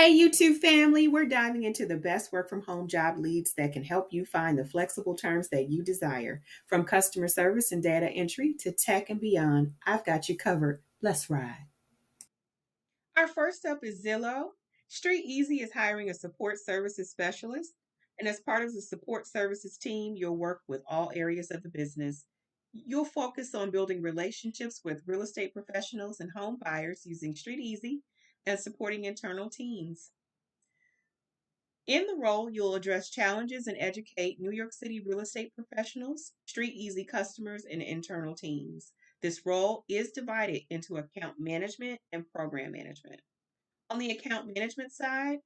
Hey, YouTube family, we're diving into the best work from home job leads that can help you find the flexible terms that you desire. From customer service and data entry to tech and beyond, I've got you covered. Let's ride. Our first up is Zillow. Street Easy is hiring a support services specialist. And as part of the support services team, you'll work with all areas of the business. You'll focus on building relationships with real estate professionals and home buyers using Street Easy and supporting internal teams. In the role, you'll address challenges and educate New York City real estate professionals, Street Easy customers, and internal teams. This role is divided into account management and program management. On the account management side,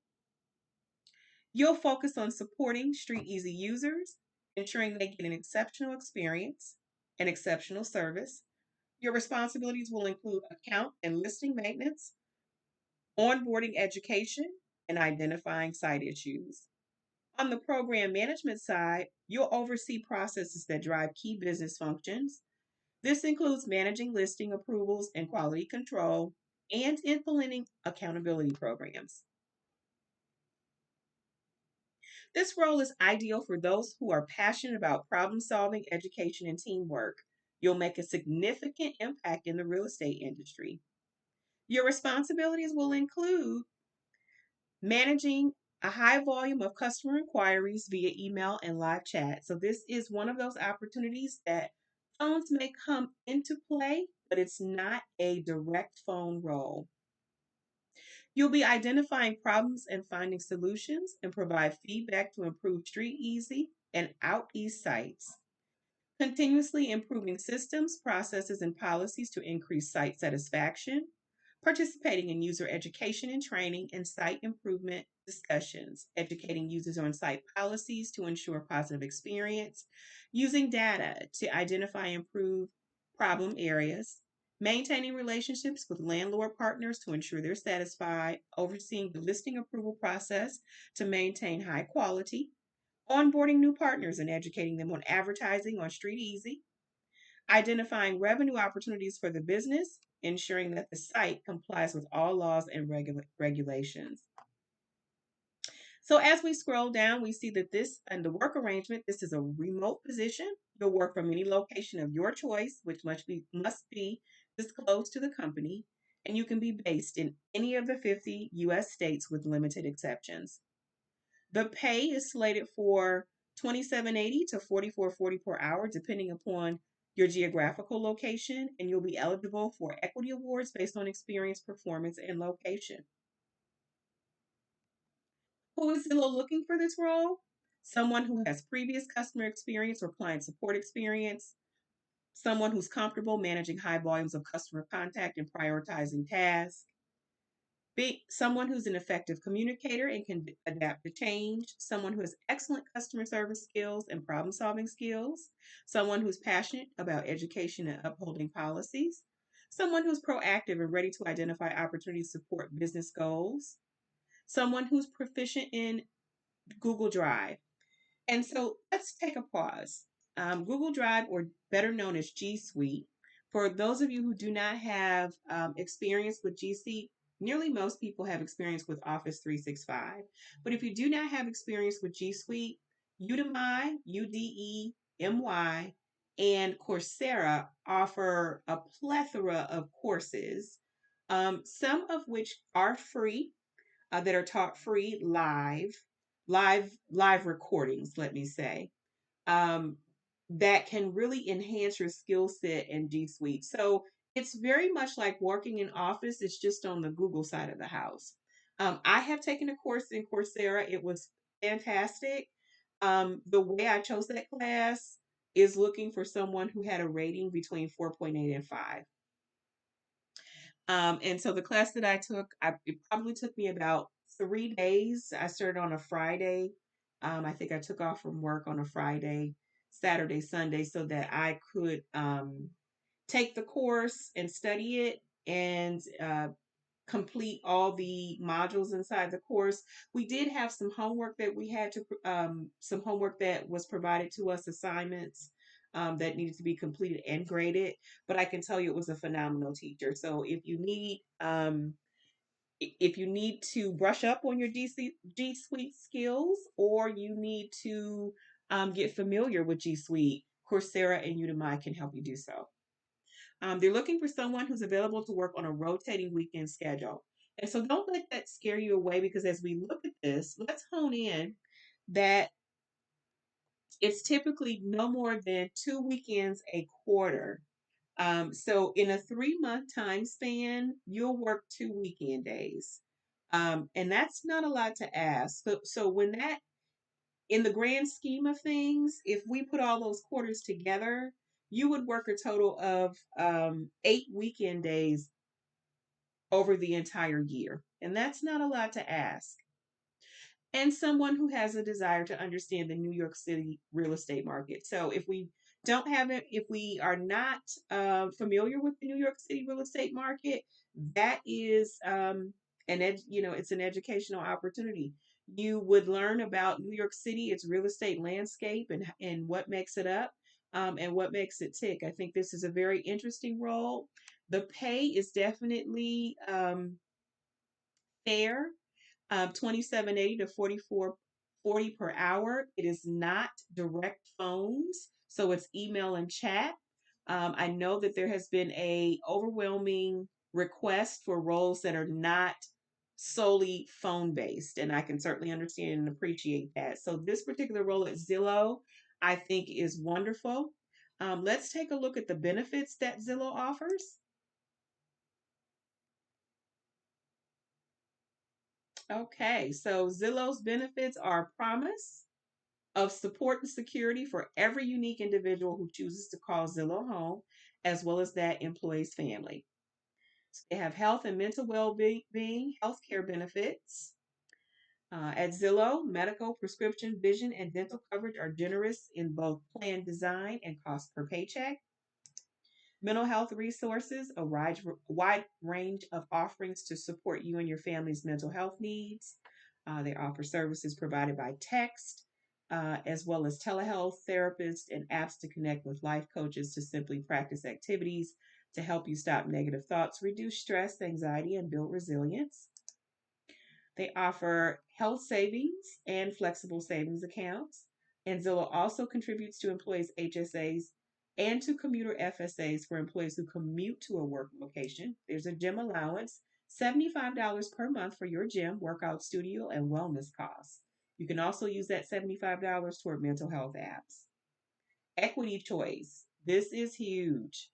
you'll focus on supporting Street Easy users, ensuring they get an exceptional experience and exceptional service. Your responsibilities will include account and listing maintenance, onboarding education, and identifying site issues. On the program management side, you'll oversee processes that drive key business functions. This includes managing listing approvals and quality control and implementing accountability programs. This role is ideal for those who are passionate about problem solving, education, and teamwork. You'll make a significant impact in the real estate industry. Your responsibilities will include managing a high volume of customer inquiries via email and live chat. So, this is one of those opportunities that phones may come into play, but it's not a direct phone role. You'll be identifying problems and finding solutions and provide feedback to improve Street Easy and Out East sites. Continuously improving systems, processes, and policies to increase site satisfaction, participating in user education and training and site improvement discussions, educating users on site policies to ensure positive experience, using data to identify and improve problem areas, maintaining relationships with landlord partners to ensure they're satisfied, overseeing the listing approval process to maintain high quality, onboarding new partners and educating them on advertising on Street Easy, identifying revenue opportunities for the business, ensuring that the site complies with all laws and regulations. So as we scroll down, we see that this and the work arrangement, this is a remote position. You'll work from any location of your choice, which must be disclosed to the company, and you can be based in any of the 50 US states with limited exceptions. The pay is slated for 27.80 to 44.40 per hour, depending upon your geographical location, and you'll be eligible for equity awards based on experience, performance, and location. Who is Zillow looking for this role? Someone who has previous customer experience or client support experience, someone who's comfortable managing high volumes of customer contact and prioritizing tasks, be someone who's an effective communicator and can adapt to change, someone who has excellent customer service skills and problem solving skills, someone who's passionate about education and upholding policies, someone who's proactive and ready to identify opportunities to support business goals, someone who's proficient in Google Drive. And so let's take a pause. Google Drive, or better known as G Suite, for those of you who do not have experience with G Suite, nearly most people have experience with Office 365. But if you do not have experience with G Suite, Udemy, Udemy, and Coursera offer a plethora of courses, some of which are free, that are taught free live recordings, let me say, um, that can really enhance your skill set in G Suite. So it's very much like working in Office. It's just on the Google side of the house. I have taken a course in Coursera. It was fantastic. The way I chose that class is looking for someone who had a rating between 4.8 and 5. And so the class that I took, it probably took me about 3 days. I started on a Friday. I think I took off from work on a Friday, Saturday, Sunday, so that I could take the course and study it and complete all the modules inside the course. We did have some homework that we had to, some homework that was provided to us, assignments that needed to be completed and graded. But I can tell you it was a phenomenal teacher. So if you need if you need to brush up on your G Suite skills, or you need to get familiar with G Suite, Coursera and Udemy can help you do so. They're looking for someone who's available to work on a rotating weekend schedule. And so don't let that scare you away, because as we look at this, let's hone in that it's typically no more than 2 weekends a quarter. So in a 3 month time span, you'll work 2 weekend days. And that's not a lot to ask. So when that, in the grand scheme of things, if we put all those quarters together, you would work a total of 8 weekend days over the entire year. And that's not a lot to ask, and someone who has a desire to understand the New York City real estate market. So if we don't have it, if we are not familiar with the New York City real estate market, that is it's an educational opportunity. You would learn about New York City, its real estate landscape, and what makes it up, and what makes it tick. I think this is a very interesting role. The pay is definitely fair, 27.80 to 44.40 per hour. It is not direct phones, so it's email and chat. I know that there has been a overwhelming request for roles that are not solely phone based, and I can certainly understand and appreciate that. So this particular role at Zillow, I think, is wonderful. Let's take a look at the benefits that Zillow offers. Okay, so Zillow's benefits are promise of support and security for every unique individual who chooses to call Zillow home, as well as that employee's family. So they have health and mental well-being, healthcare benefits. At Zillow, medical, prescription, vision, and dental coverage are generous in both plan design and cost per paycheck. Mental health resources, a wide range of offerings to support you and your family's mental health needs. They offer services provided by text, as well as telehealth, therapists, and apps to connect with life coaches to simply practice activities to help you stop negative thoughts, reduce stress, anxiety, and build resilience. They offer health savings and flexible savings accounts. And Zillow also contributes to employees' HSAs and to commuter FSAs for employees who commute to a work location. There's a gym allowance, $75 per month for your gym, workout studio, and wellness costs. You can also use that $75 toward mental health apps. Equity Choice. This is huge.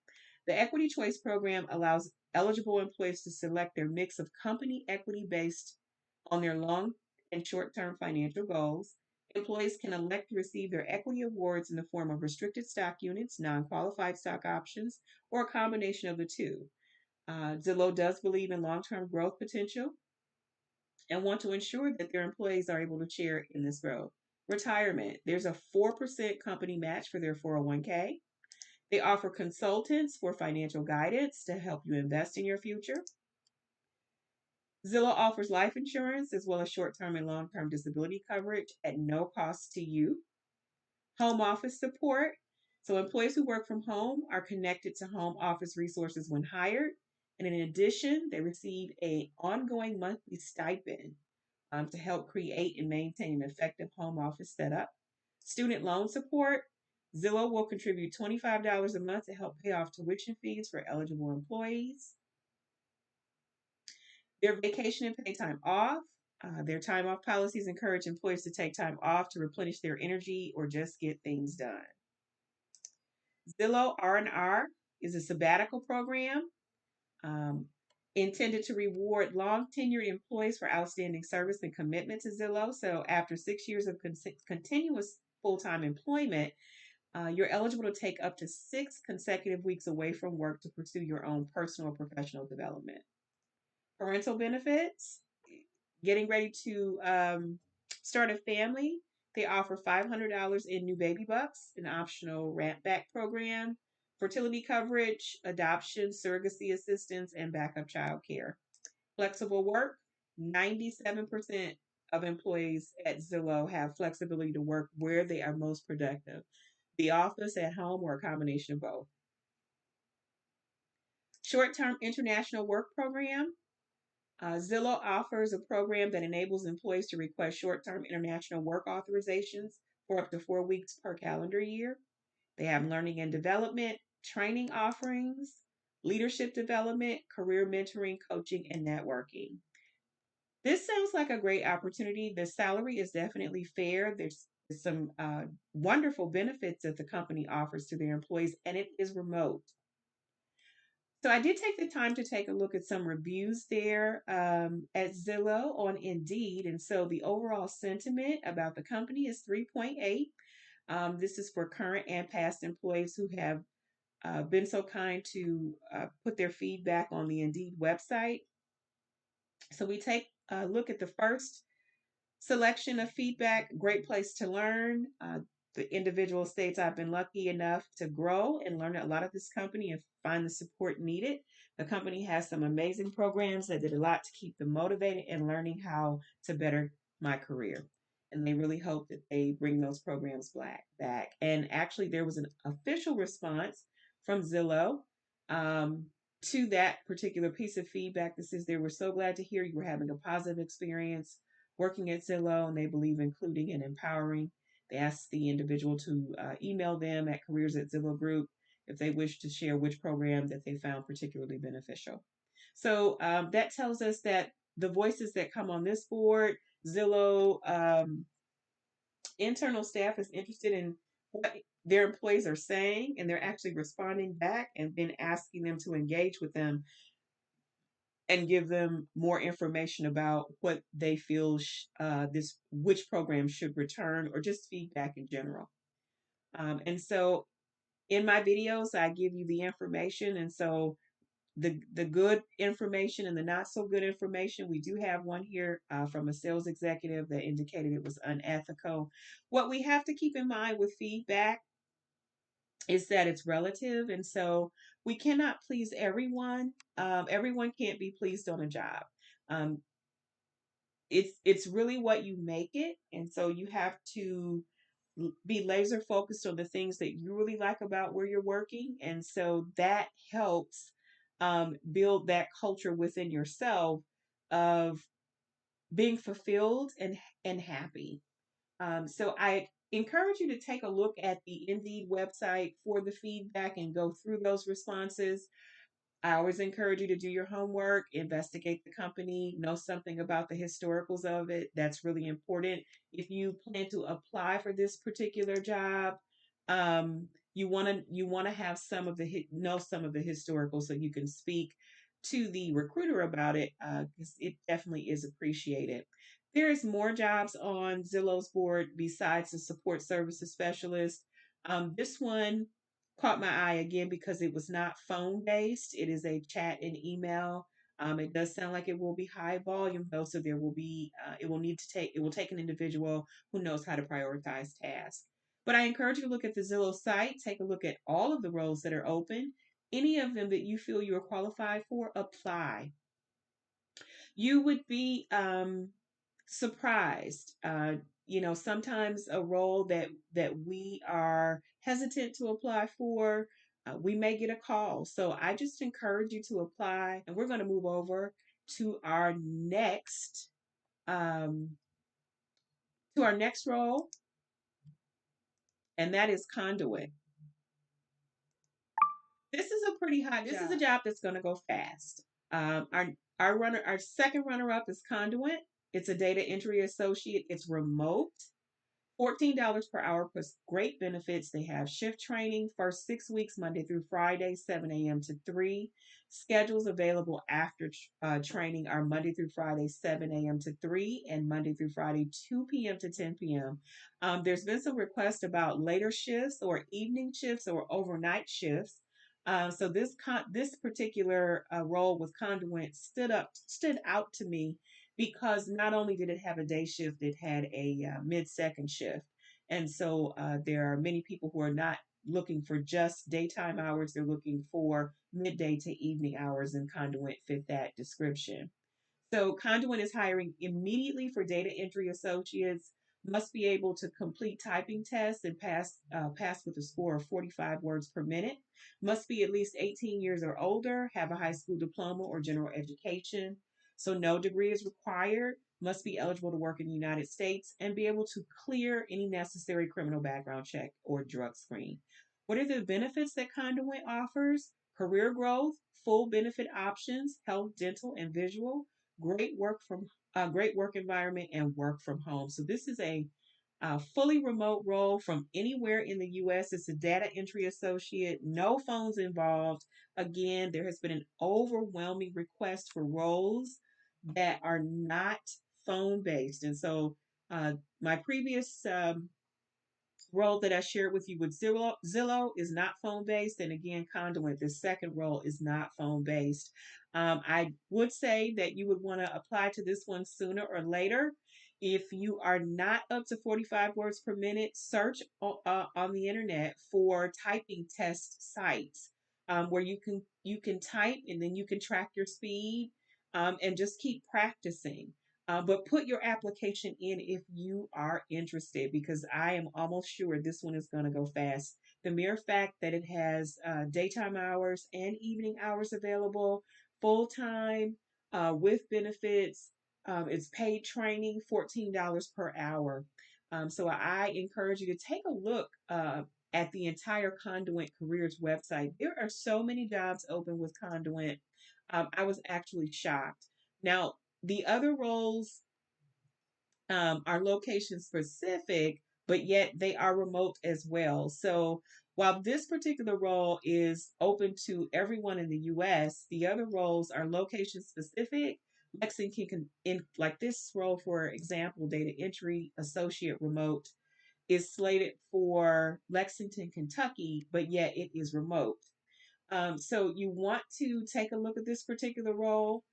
The Equity Choice program allows eligible employees to select their mix of company equity based on their long and short term financial goals. Employees can elect to receive their equity awards in the form of restricted stock units, non qualified stock options, or a combination of the two. Zillow does believe in long term growth potential and want to ensure that their employees are able to share in this growth. Retirement. There's a 4% company match for their 401k. They offer consultants for financial guidance to help you invest in your future. Zillow offers life insurance as well as short term and long term disability coverage at no cost to you. Home office support. So, employees who work from home are connected to home office resources when hired. And in addition, they receive an ongoing monthly stipend to help create and maintain an effective home office setup. Student loan support. Zillow will contribute $25 a month to help pay off tuition fees for eligible employees. Their vacation and pay time off. Their time off policies encourage employees to take time off to replenish their energy or just get things done. Zillow R&R is a sabbatical program um, intended to reward long tenured employees for outstanding service and commitment to Zillow. So after 6 years of continuous full-time employment, you're eligible to take up to 6 consecutive weeks away from work to pursue your own personal or professional development. Parental benefits, getting ready to start a family. They offer $500 in new baby bucks, an optional ramp back program, fertility coverage, adoption, surrogacy assistance, and backup child care. Flexible work. 97% of employees at Zillow have flexibility to work where they are most productive, the office, at home, or a combination of both. Short term international work program. Zillow offers a program that enables employees to request short-term international work authorizations for up to 4 weeks per calendar year. They have learning and development, training offerings, leadership development, career mentoring, coaching, and networking. This sounds like a great opportunity. The salary is definitely fair. There's some wonderful benefits that the company offers to their employees, and it is remote. So I did take the time to take a look at some reviews there at Zillow on Indeed. And so the overall sentiment about the company is 3.8. This is for current and past employees who have been so kind to put their feedback on the Indeed website. So we take a look at the first selection of feedback, great place to learn. The individual states, I've been lucky enough to grow and learn a lot of this company and find the support needed. The company has some amazing programs that did a lot to keep them motivated and learning how to better my career. And they really hope that they bring those programs back. And actually, there was an official response from Zillow um, to that particular piece of feedback that says they were so glad to hear you were having a positive experience working at Zillow, and they believe including and empowering. They ask the individual to email them at careers@Zillow Group if they wish to share which program that they found particularly beneficial. So that tells us that the voices that come on this board, Zillow internal staff is interested in what their employees are saying, and they're actually responding back and then asking them to engage with them and give them more information about what they feel this which program should return or just feedback in general. And so in my videos, I give you the information, and so the good information and the not so good information. We do have one here from a sales executive that indicated it was unethical. What we have to keep in mind with feedback is that it's relative, and so we cannot please everyone. Everyone can't be pleased on a job. Um, it's really what you make it, and so you have to be laser focused on the things that you really like about where you're working, and so that helps build that culture within yourself of being fulfilled and happy. So I encourage you to take a look at the Indeed website for the feedback and go through those responses. I always encourage you to do your homework, investigate the company, know something about the historicals of it. That's really important. If you plan to apply for this particular job, you want to have some of the know some of the historicals so you can speak to the recruiter about it because it definitely is appreciated. There is more jobs on Zillow's board besides the support services specialist. This one caught my eye again because it was not phone based. It is a chat and email. It does sound like it will be high volume though, so there will be it will take an individual who knows how to prioritize tasks. But I encourage you to look at the Zillow site, take a look at all of the roles that are open. Any of them that you feel you are qualified for, apply. You would be surprised. Sometimes a role that we are hesitant to apply for, we may get a call. So I just encourage you to apply, and we're going to move over to um, our next role, and that is Conduent. This is a pretty hot job. This is a job that's going to go fast. Our second runner up is Conduent. It's a data entry associate. It's remote. $14 per hour plus great benefits. They have shift training, first 6 weeks, Monday through Friday, 7 a.m. to 3. Schedules available after training are Monday through Friday, 7 a.m. to 3, and Monday through Friday, 2 p.m. to 10 p.m. There's been some requests about later shifts or evening shifts or overnight shifts. So this particular role with Conduent stood out to me because not only did it have a day shift, it had a mid-second shift. And so there are many people who are not looking for just daytime hours. They're looking for midday to evening hours, and Conduent fit that description. So Conduent is hiring immediately for data entry associates, must be able to complete typing tests and pass with a score of 45 words per minute, must be at least 18 years or older, have a high school diploma or general education, So no degree is required, must be eligible to work in the United States, and be able to clear any necessary criminal background check or drug screen. What are the benefits that Conduent offers? Career growth, full benefit options, health, dental, and visual, great work environment, and work from home. So this is a fully remote role from anywhere in the U.S. It's a data entry associate, no phones involved. Again, there has been an overwhelming request for roles that are not phone based. And so uh, my previous role that I shared with you with Zillow is not phone based. And again, Conduent, this second role is not phone based. I would say that you would want to apply to this one sooner or later. If you are not up to 45 words per minute, search on the internet for typing test sites where you can type and then you can track your speed and just keep practicing. But put your application in if you are interested, because I am almost sure this one is going to go fast. The mere fact that it has daytime hours and evening hours available, full time, with benefits, it's paid training, $14 per hour. So I encourage you to take a look at the entire Conduent Careers website. There are so many jobs open with Conduent. I was actually shocked. Now, the other roles are location specific, but yet they are remote as well. So while this particular role is open to everyone in the US, the other roles are location specific. Lexington can, in like this role, for example, data entry associate remote is slated for Lexington, Kentucky, but yet it is remote. So you want to take a look at this particular role.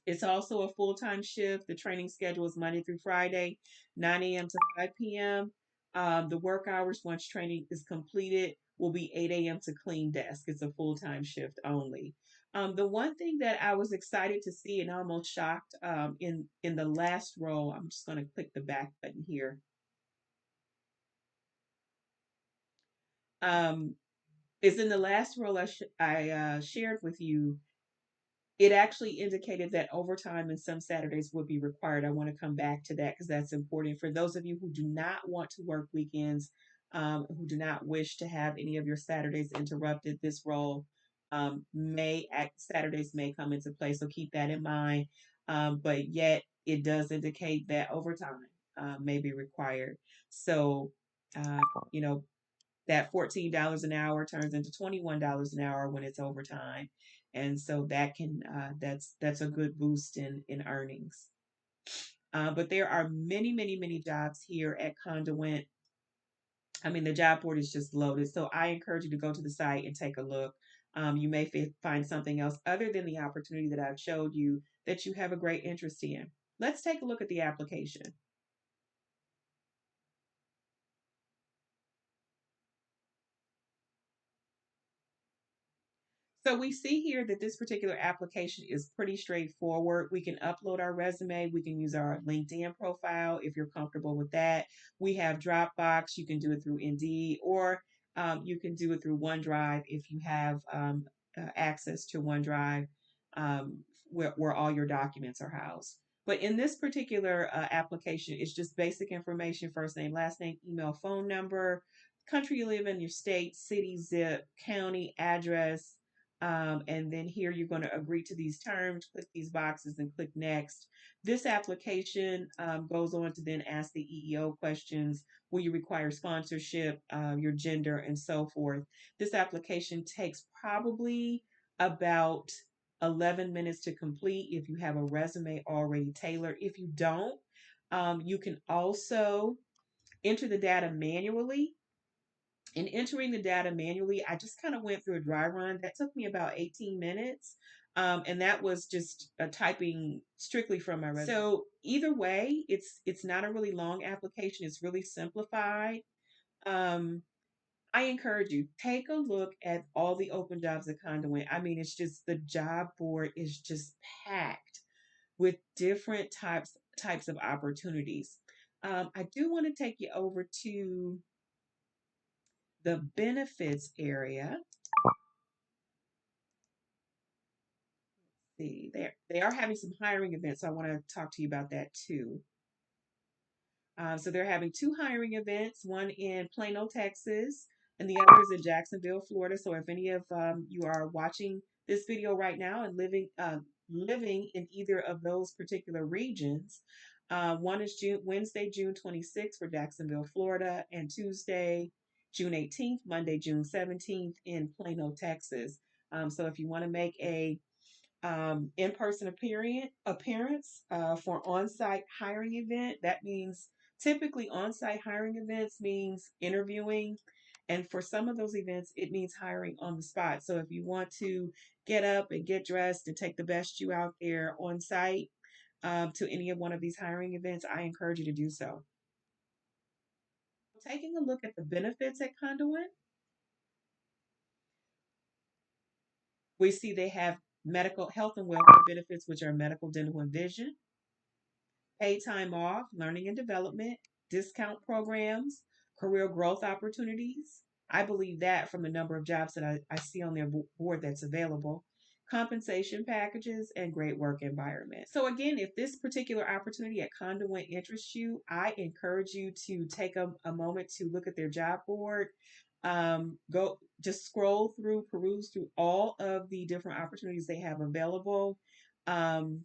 It's also a full time shift. The training schedule is Monday through Friday, 9 a.m. to 5 p.m. The work hours, once training is completed, will be 8 a.m. to clean desk. It's a full time shift only. The one thing that I was excited to see and almost shocked in the last role, I'm just going to click the back button here. Um, is in the last role I shared with you, it actually indicated that overtime and some Saturdays would be required. I want to come back to that because that's important for those of you who do not want to work weekends, who do not wish to have any of your Saturdays interrupted. This role Saturdays may come into play, so keep that in mind. But yet, it does indicate that overtime may be required. So, uh, you know, that $14 an hour turns into $21 an hour when it's overtime, and so that's a good boost in earnings. But there are many jobs here at Conduent. I mean, the job board is just loaded, so I encourage you to go to the site and take a look. You may find something else other than the opportunity that I've showed you that you have a great interest in. Let's take a look at the application. So we see here that this particular application is pretty straightforward. We can upload our resume. We can use our LinkedIn profile if you're comfortable with that. We have Dropbox. You can do it through Indeed, or you can do it through OneDrive if you have access to OneDrive, where all your documents are housed. But in this particular application, it's just basic information: first name, last name, email, phone number, country you live in, your state, city, zip, county, address, and then here you're going to agree to these terms, click these boxes, and click next. This application goes on to then ask the EEO questions. Will you require sponsorship, your gender, and so forth? This application takes probably about 11 minutes to complete if you have a resume already tailored. If you don't, you can also enter the data manually. In entering the data manually, I just kind of went through a dry run. That took me about 18 minutes. And that was just typing strictly from my resume. So either way, it's not a really long application. It's really simplified. Um, I encourage you, take a look at all the open jobs at Conduent. I mean, it's just the job board is just packed with different types of opportunities. I do want to take you over to the benefits area. See, they are having some hiring events, so I want to talk to you about that too. So they're having two hiring events, one in Plano, Texas, and the other is in Jacksonville, Florida. So if any of you are watching this video right now and living in either of those particular regions, one is Wednesday, June 26th for Jacksonville, Florida, and Tuesday, June 18th, Monday, June 17th in Plano, Texas. So if you want to make a in-person appearance for on-site hiring event. That means typically on-site hiring events means interviewing, and for some of those events, it means hiring on the spot. So if you want to get up and get dressed and take the best you out there on site to any of one of these hiring events, I encourage you to do so. Taking a look at the benefits at Conduent, we see they have medical health and welfare benefits, which are medical, dental, and vision, paid time off, learning and development, discount programs, career growth opportunities. I believe that from the number of jobs that I see on their board that's available, compensation packages, and great work environment. So, again, if this particular opportunity at Conduent interests you, I encourage you to take a moment to look at their job board. Go just scroll through, peruse through all of the different opportunities they have available. Um,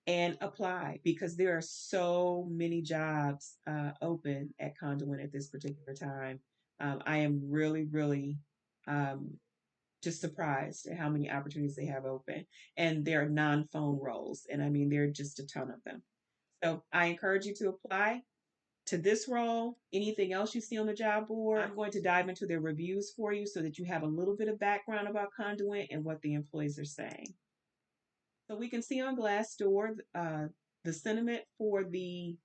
and apply because there are so many jobs open at Conduent at this particular time. I am really, really um, just surprised at how many opportunities they have open. And they're non phone roles. And I mean, there are just a ton of them. So I encourage you to apply to this role. Anything else you see on the job board, I'm going to dive into their reviews for you so that you have a little bit of background about Conduent and what the employees are saying. So we can see on Glassdoor, the sentiment for the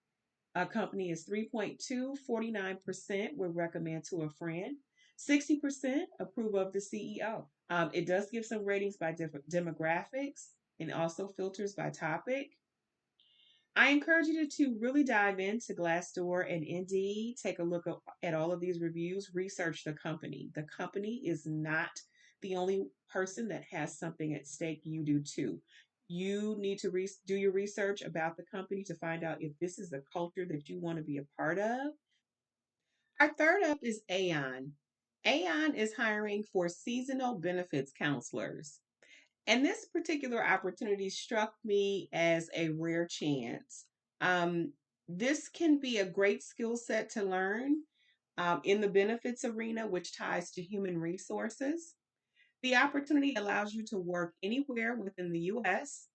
company is 3.2, 49% would recommend to a friend, 60% approve of the CEO. It does give some ratings by different demographics and also filters by topic. I encourage you to really dive into Glassdoor and Indeed. Take a look at all of these reviews. Research the company. The company is not the only person that has something at stake. You do too. You need to do your research about the company to find out if this is a culture that you want to be a part of. Our third up is Aon. Aon is hiring for seasonal benefits counselors. And this particular opportunity struck me as a rare chance. Um, this can be a great skill set to learn in the benefits arena, which ties to human resources. The opportunity allows you to work anywhere within the U.S.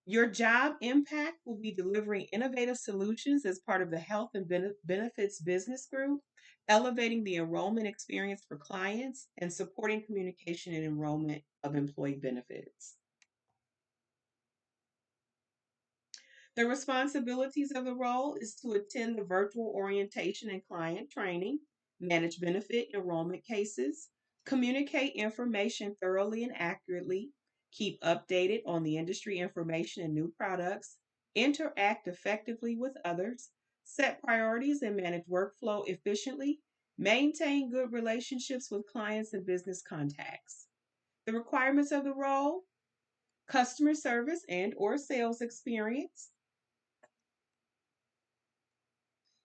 Your job impact will be delivering innovative solutions as part of the health and benefits business group, elevating the enrollment experience for clients, and supporting communication and enrollment of employee benefits. The responsibilities of the role is to attend the virtual orientation and client training, manage benefit enrollment cases, communicate information thoroughly and accurately, keep updated on the industry information and new products, interact effectively with others, set priorities and manage workflow efficiently, maintain good relationships with clients and business contacts. The requirements of the role: customer service and or sales experience,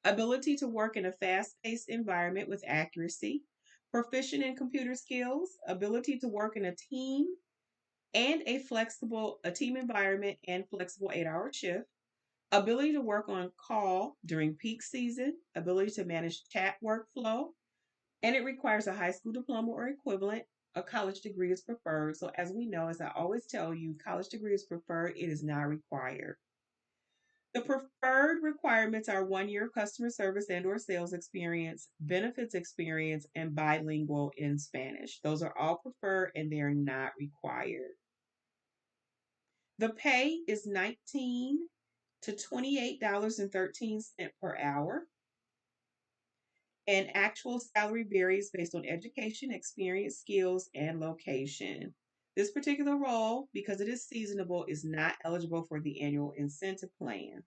ability to work in a fast paced environment with accuracy, proficient in computer skills, ability to work in a team and a team environment and flexible 8-hour shift, ability to work on call during peak season, ability to manage chat workflow, and it requires a high school diploma or equivalent. A college degree is preferred. So, as we know, as I always tell you, college degree is preferred, it is not required. The preferred requirements are 1 year customer service and or sales experience, benefits experience, and bilingual in Spanish. Those are all preferred and they're not required. The pay is $19 to $28.13 per hour, and actual salary varies based on education, experience, skills, and location. This particular role, because it is seasonable, is not eligible for the annual incentive plan.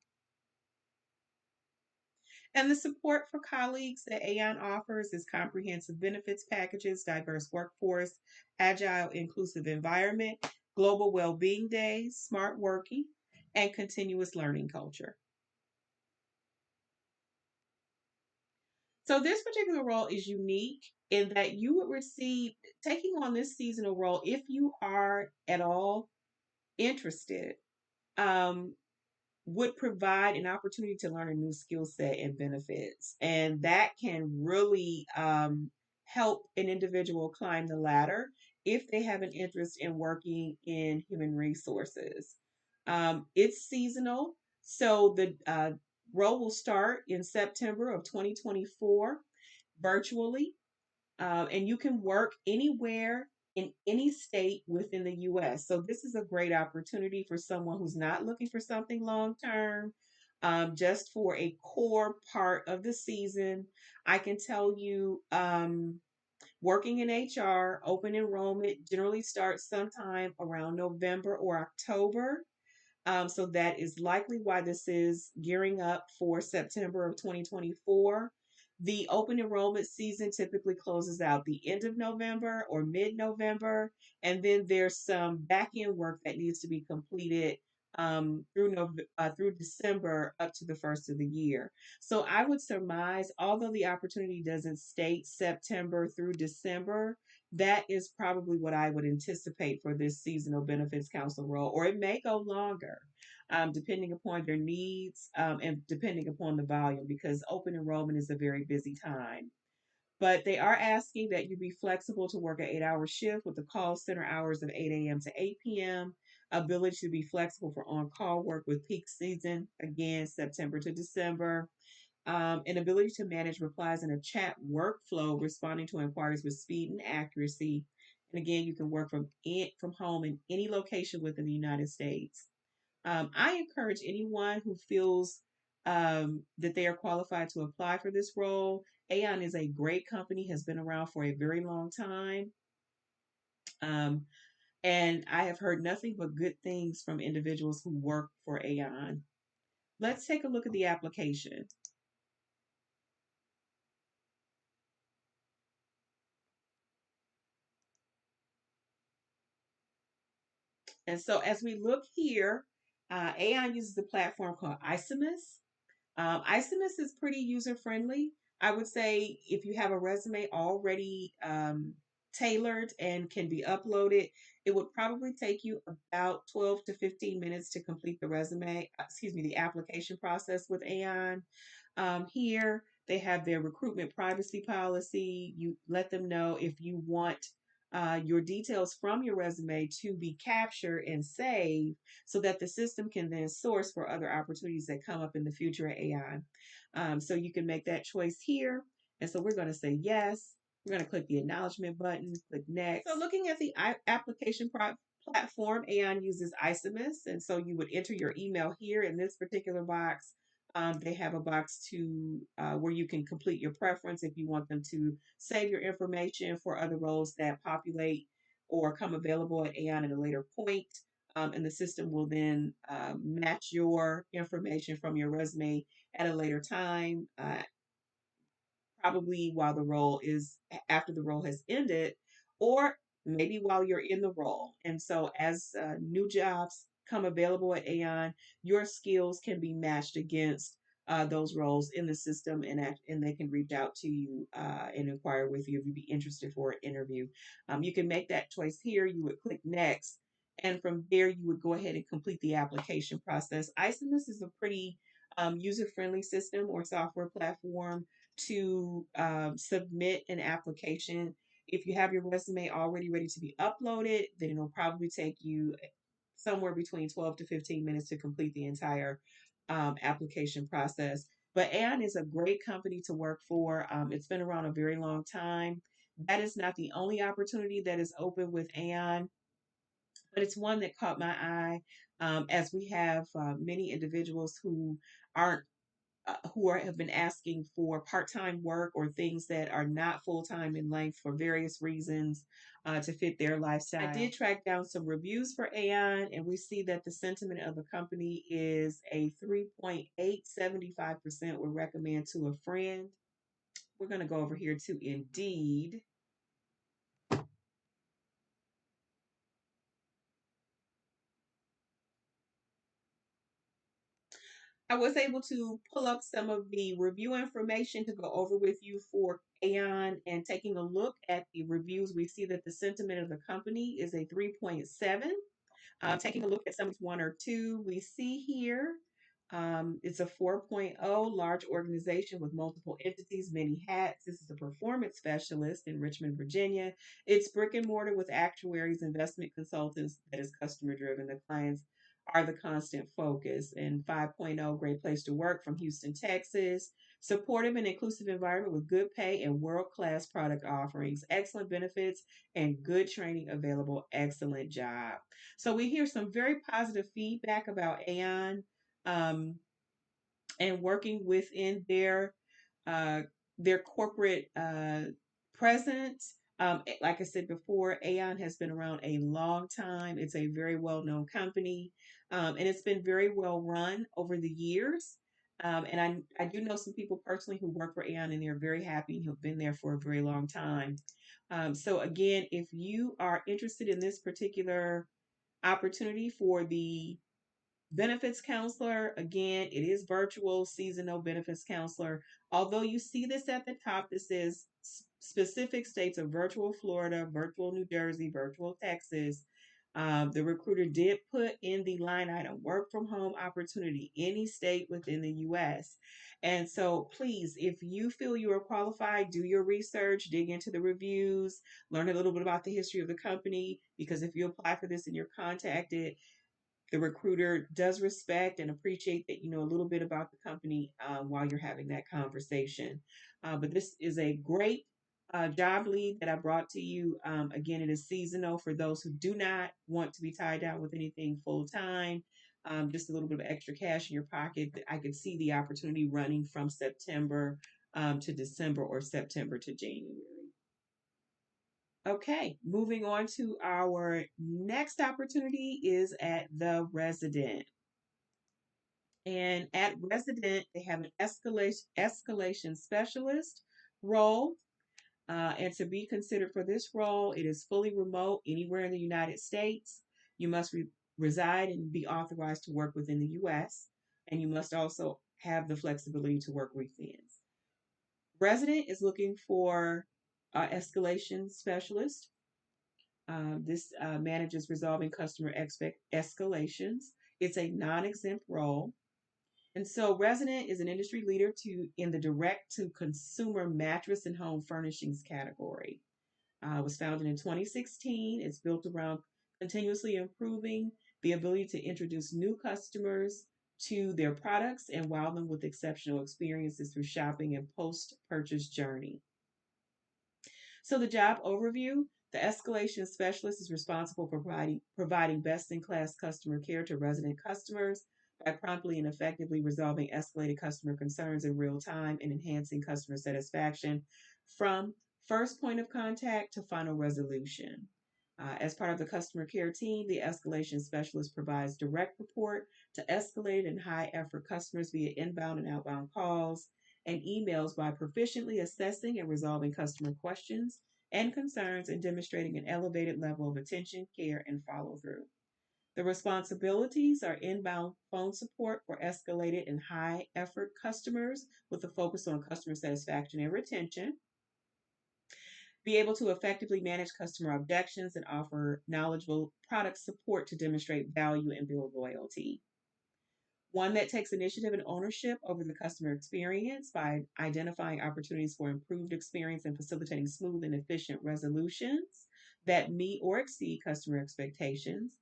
And the support for colleagues that Aon offers is comprehensive benefits packages, diverse workforce, agile, inclusive environment. global well-being days, smart working, and continuous learning culture. So this particular role is unique in that you would receive taking on this seasonal role if you are at all interested. Um, would provide an opportunity to learn a new skill set and benefits. And that can really help an individual climb the ladder if they have an interest in working in human resources. It's seasonal, so the role will start in September of 2024 virtually, and you can work anywhere in any state within the US. So this is a great opportunity for someone who's not looking for something long term, just for a core part of the season. I can tell you, working in HR, open enrollment generally starts sometime around November or October. So that is likely why this is gearing up for September of 2024. The open enrollment season typically closes out the end of November or mid November, and then there's some back end work that needs to be completed through December up to the first of the year. So I would surmise, although the opportunity doesn't state September through December, that is probably what I would anticipate for this seasonal benefits counsel role, or it may go longer, depending upon their needs and depending upon the volume, because open enrollment is a very busy time. But they are asking that you be flexible to work an 8-hour shift with the call center hours of 8 a.m. to 8 p.m., ability to be flexible for on call work with peak season, again, September to December, an ability to manage replies in a chat workflow, responding to inquiries with speed and accuracy. And again, you can work from home in any location within the United States. I encourage anyone who feels that they are qualified to apply for this role. Aon is a great company, has been around for a very long time. Um, and I have heard nothing but good things from individuals who work for Aon. Let's take a look at the application. And so as we look here, Aon uses a platform called Isimus. Isimus is pretty user friendly. I would say if you have a resume already tailored and can be uploaded, it would probably take you about 12 to 15 minutes to complete the the application process with Aon. Here, they have their recruitment privacy policy. You let them know if you want your details from your resume to be captured and saved so that the system can then source for other opportunities that come up in the future at AI. So you can make that choice here. And so we're going to say yes. We're going to click the acknowledgement button, click next. So looking at the application platform, Aon uses Isimus. And so you would enter your email here in this particular box. They have a box to where you can complete your preference if you want them to save your information for other roles that populate or come available at Aon at a later point. And the system will then match your information from your resume at a later time, probably while the role is after the role has ended, or maybe while you're in the role. And so, as new jobs come available at Aon, your skills can be matched against those roles in the system, and they can reach out to you and inquire with you if you'd be interested for an interview. You can make that choice here. You would click next. And from there, you would go ahead and complete the application process. Isimus is a pretty user friendly system or software platform to submit an application. If you have your resume already ready to be uploaded, then it'll probably take you somewhere between 12 to 15 minutes to complete the entire application process. But Aon is a great company to work for. It's been around a very long time. That is not the only opportunity that is open with Aon, but it's one that caught my eye as we have many individuals who aren't have been asking for part-time work or things that are not full-time in length for various reasons to fit their lifestyle. I did track down some reviews for Aon, and we see that the sentiment of the company is a 3.875% would recommend to a friend. We're going to go over here to Indeed. I was able to pull up some of the review information to go over with you for Aon, and taking a look at the reviews, we see that the sentiment of the company is a 3.7. Taking a look at some one or two, we see here it's a 4.0, large organization with multiple entities, many hats. This is a performance specialist in Richmond, Virginia. It's brick and mortar with actuaries, investment consultants that is customer driven. The clients are the constant focus. And 5.0, great place to work from Houston, Texas. Supportive and inclusive environment with good pay and world class product offerings, excellent benefits, and good training available. Excellent job. So we hear some very positive feedback about Aon, um, and working within uh, their corporate presence. Like I said before, Aon has been around a long time. It's a very well known company, and it's been very well run over the years. And I do know some people personally who work for Aon, and they're very happy and have been there for a very long time. So, again, if you are interested in this particular opportunity for the benefits counselor, again, it is virtual, seasonal benefits counselor. Although you see this at the top, this is specific states of virtual Florida, virtual New Jersey, virtual Texas. The recruiter did put in the line item work from home opportunity, any state within the US. And so please, if you feel you are qualified, do your research, dig into the reviews, learn a little bit about the history of the company, because if you apply for this and you're contacted, the recruiter does respect and appreciate that you know a little bit about the company while you're having that conversation. But this is a great job lead that I brought to you. Again, it is seasonal for those who do not want to be tied down with anything full time. Just a little bit of extra cash in your pocket. I could see the opportunity running from September to December, or September to January. Okay, moving on to our next opportunity is at the resident. And at resident, they have an escalation specialist role. And to be considered for this role, it is fully remote anywhere in the United States. You must reside and be authorized to work within the US. And you must also have the flexibility to work weekends. Resident is looking for escalation specialist. This manages resolving customer escalations. It's a non-exempt role. And so Resident is an industry leader in the direct to consumer mattress and home furnishings category. It was founded in 2016. It's built around continuously improving the ability to introduce new customers to their products and wow them with exceptional experiences through shopping and post purchase journey. So the job overview, the escalation specialist is responsible for providing best-in-class customer care to resident customers by promptly and effectively resolving escalated customer concerns in real time and enhancing customer satisfaction from first point of contact to final resolution. As part of the customer care team, the escalation specialist provides direct support to escalated and high effort customers via inbound and outbound calls and emails by proficiently assessing and resolving customer questions and concerns and demonstrating an elevated level of attention, care, and follow through. The responsibilities are inbound phone support for escalated and high effort customers with a focus on customer satisfaction and retention. Be able to effectively manage customer objections and offer knowledgeable product support to demonstrate value and build loyalty. One that takes initiative and ownership over the customer experience by identifying opportunities for improved experience and facilitating smooth and efficient resolutions that meet or exceed customer expectations.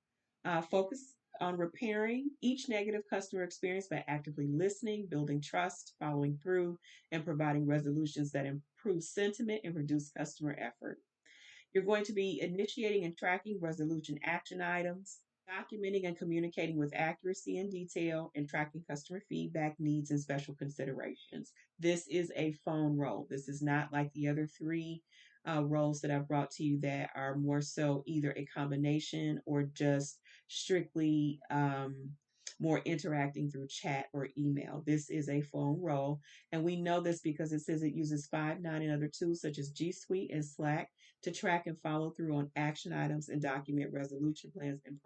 Focus on repairing each negative customer experience by actively listening, building trust, following through, and providing resolutions that improve sentiment and reduce customer effort. You're going to be initiating and tracking resolution action items, documenting and communicating with accuracy and detail, and tracking customer feedback, needs, and special considerations. This is a phone role. This is not like the other three roles that I've brought to you that are more so either a combination or just strictly more interacting through chat or email. This is a phone role, and we know this because it says it uses Five9 and other tools such as G Suite and Slack to track and follow through on action items and document resolution plans and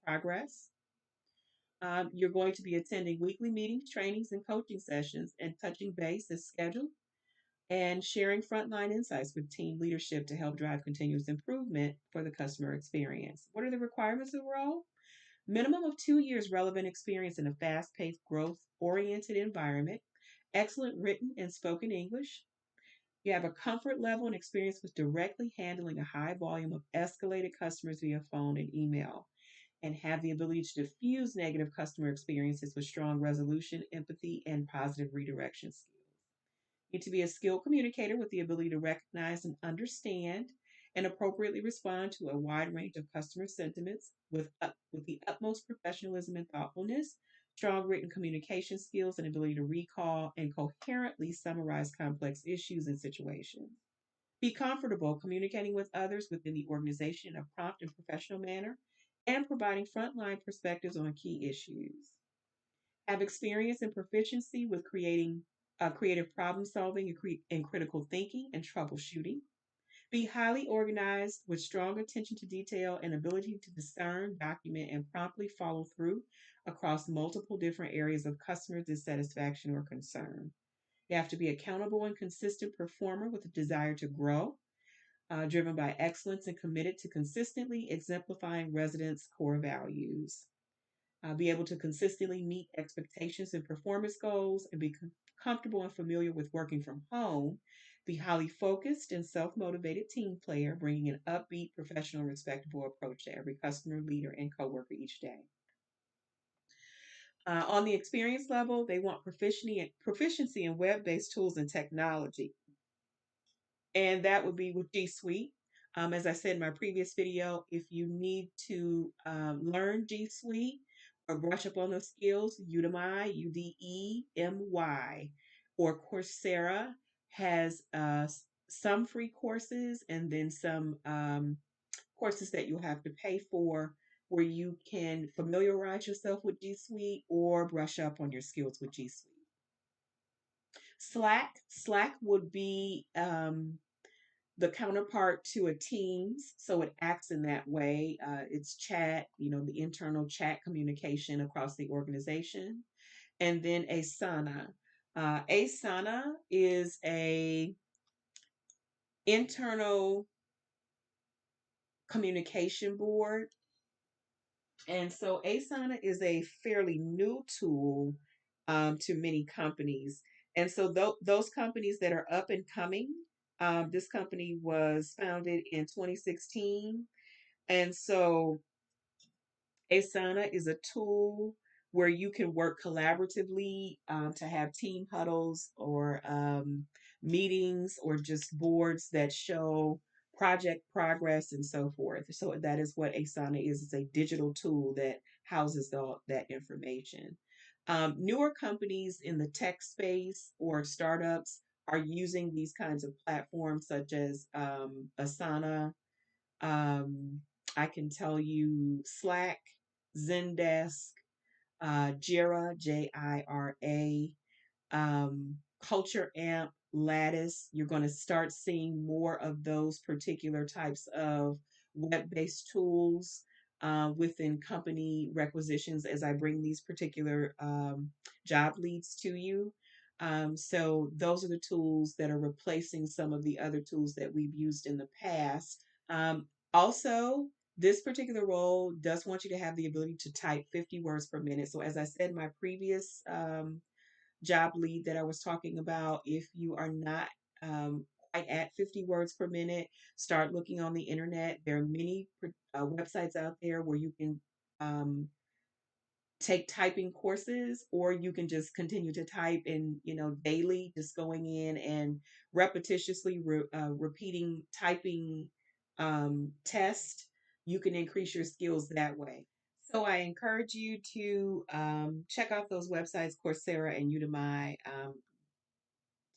progress. You're going to be attending weekly meetings, trainings, and coaching sessions and touching base as scheduled and sharing frontline insights with team leadership to help drive continuous improvement for the customer experience. What are the requirements of the role? Minimum of 2 years relevant experience in a fast paced, growth oriented environment, excellent written and spoken English. You have a comfort level and experience with directly handling a high volume of escalated customers via phone and email, and have the ability to diffuse negative customer experiences with strong resolution, empathy, and positive redirection skills. You need to be a skilled communicator with the ability to recognize and understand and appropriately respond to a wide range of customer sentiments with the utmost professionalism and thoughtfulness, strong written communication skills, and ability to recall and coherently summarize complex issues and situations. Be comfortable communicating with others within the organization in a prompt and professional manner and providing frontline perspectives on key issues. Have experience and proficiency with creating creative problem solving and critical thinking and troubleshooting. Be highly organized with strong attention to detail and ability to discern, document, and promptly follow through across multiple different areas of customer dissatisfaction or concern. You have to be accountable and consistent performer with a desire to grow, driven by excellence and committed to consistently exemplifying residents' core values. Be able to consistently meet expectations and performance goals, and be comfortable and familiar with working from home. Be highly focused and self motivated team player, bringing an upbeat, professional, respectable approach to every customer, leader, and coworker each day. On the experience level, they want proficiency in web based tools and technology, and that would be with G Suite. As I said in my previous video, if you need to learn G Suite or brush up on those skills, Udemy, UDEMY, or Coursera has some free courses and then some courses that you'll have to pay for where you can familiarize yourself with G Suite or brush up on your skills with G Suite. Slack would be the counterpart to a Teams, so it acts in that way. It's chat, the internal chat communication across the organization. And then Asana. Asana is a internal communication board. And so Asana is a fairly new tool to many companies. And so those companies that are up and coming, this company was founded in 2016. And so Asana is a tool where you can work collaboratively to have team huddles or meetings or just boards that show project progress and so forth. So that is what Asana is. It's a digital tool that houses all that information. Newer companies in the tech space or startups are using these kinds of platforms such as Asana. um, I can tell you Slack, Zendesk, Jira, Jira, Culture Amp, Lattice. You're going to start seeing more of those particular types of web based tools within company requisitions as I bring these particular job leads to you. So, those are the tools that are replacing some of the other tools that we've used in the past. Also, this particular role does want you to have the ability to type 50 words per minute. So, as I said, my previous job lead that I was talking about, if you are not quite at 50 words per minute, start looking on the internet. There are many websites out there where you can take typing courses, or you can just continue to type in, daily, just going in and repetitiously repeating typing test. You can increase your skills that way. So I encourage you to check out those websites, Coursera and Udemy,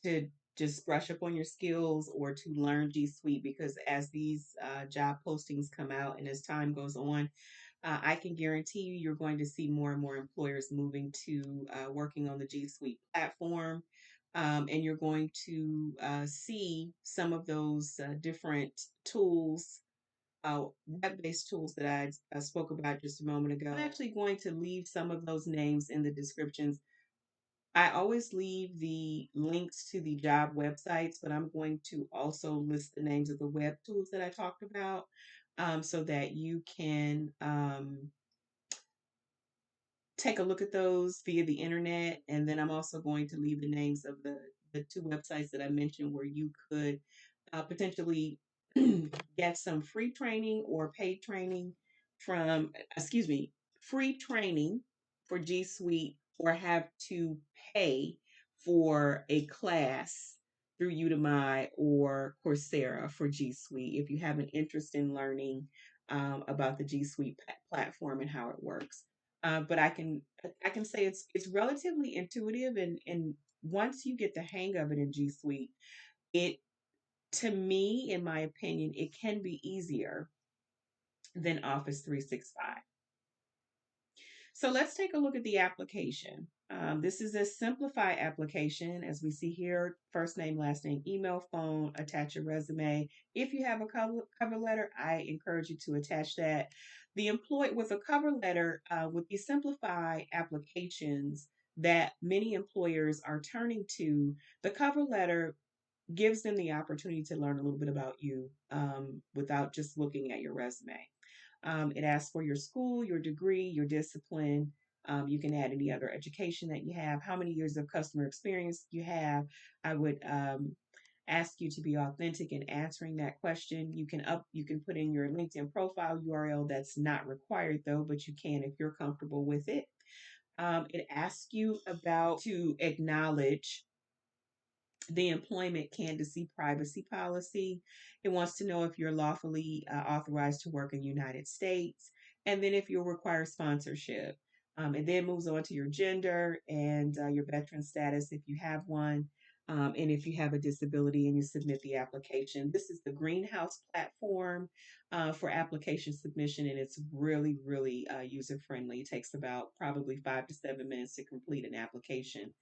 to just brush up on your skills or to learn G Suite, because as these job postings come out and as time goes on, I can guarantee you you're going to see more and more employers moving to working on the G Suite platform. And you're going to see some of those different tools web-based tools that I spoke about just a moment ago. I'm actually going to leave some of those names in the descriptions. I always leave the links to the job websites, but I'm going to also list the names of the web tools that I talked about, so that you can take a look at those via the internet. And then I'm also going to leave the names of the two websites that I mentioned where you could potentially get some free training or paid training from, excuse me, free training for G Suite, or have to pay for a class through Udemy or Coursera for G Suite if you have an interest in learning about the G Suite platform and how it works. But I can say it's relatively intuitive, and once you get the hang of it in G Suite, it, to me, in my opinion, it can be easier than Office 365. So let's take a look at the application. This is a simplified application, as we see here: first name, last name, email, phone, attach a resume. If you have a cover letter, I encourage you to attach that. The employee with a cover letter, with the simplified applications that many employers are turning to, the cover letter gives them the opportunity to learn a little bit about you, without just looking at your resume. It asks for your school, your degree, your discipline. You can add any other education that you have, how many years of customer experience you have. I would ask you to be authentic in answering that question. You can put in your LinkedIn profile URL. That's not required though, but you can if you're comfortable with it. It asks you about to acknowledge the employment candidacy privacy policy. It wants to know if you're lawfully authorized to work in the United States, and then if you'll require sponsorship. It then moves on to your gender and your veteran status if you have one, and if you have a disability, and you submit the application. This is the Greenhouse platform for application submission, and it's really, really user friendly. It takes about probably 5 to 7 minutes to complete an application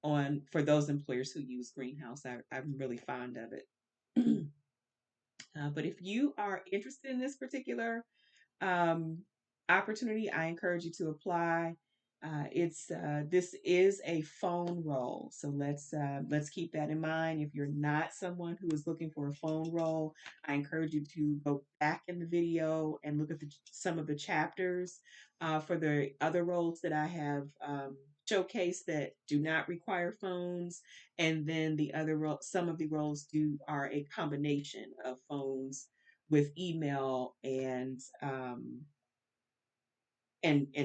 on for those employers who use Greenhouse. I'm really fond of it. But if you are interested in this particular um, opportunity, I encourage you to apply. It's This is a phone role, so let's keep that in mind. If you're not someone who is looking for a phone role, I encourage you to go back in the video and look at some of the chapters for the other roles that I have showcased that do not require phones, and then some of the roles are a combination of phones with email and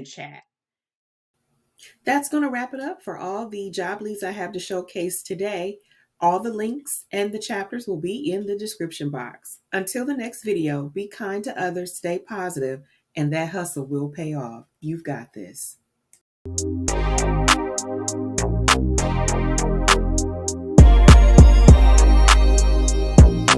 chat. That's going to wrap it up for all the job leads I have to showcase today. All the links and the chapters will be in the description box. Until the next video, be kind to others, stay positive, and that hustle will pay off. You've got this.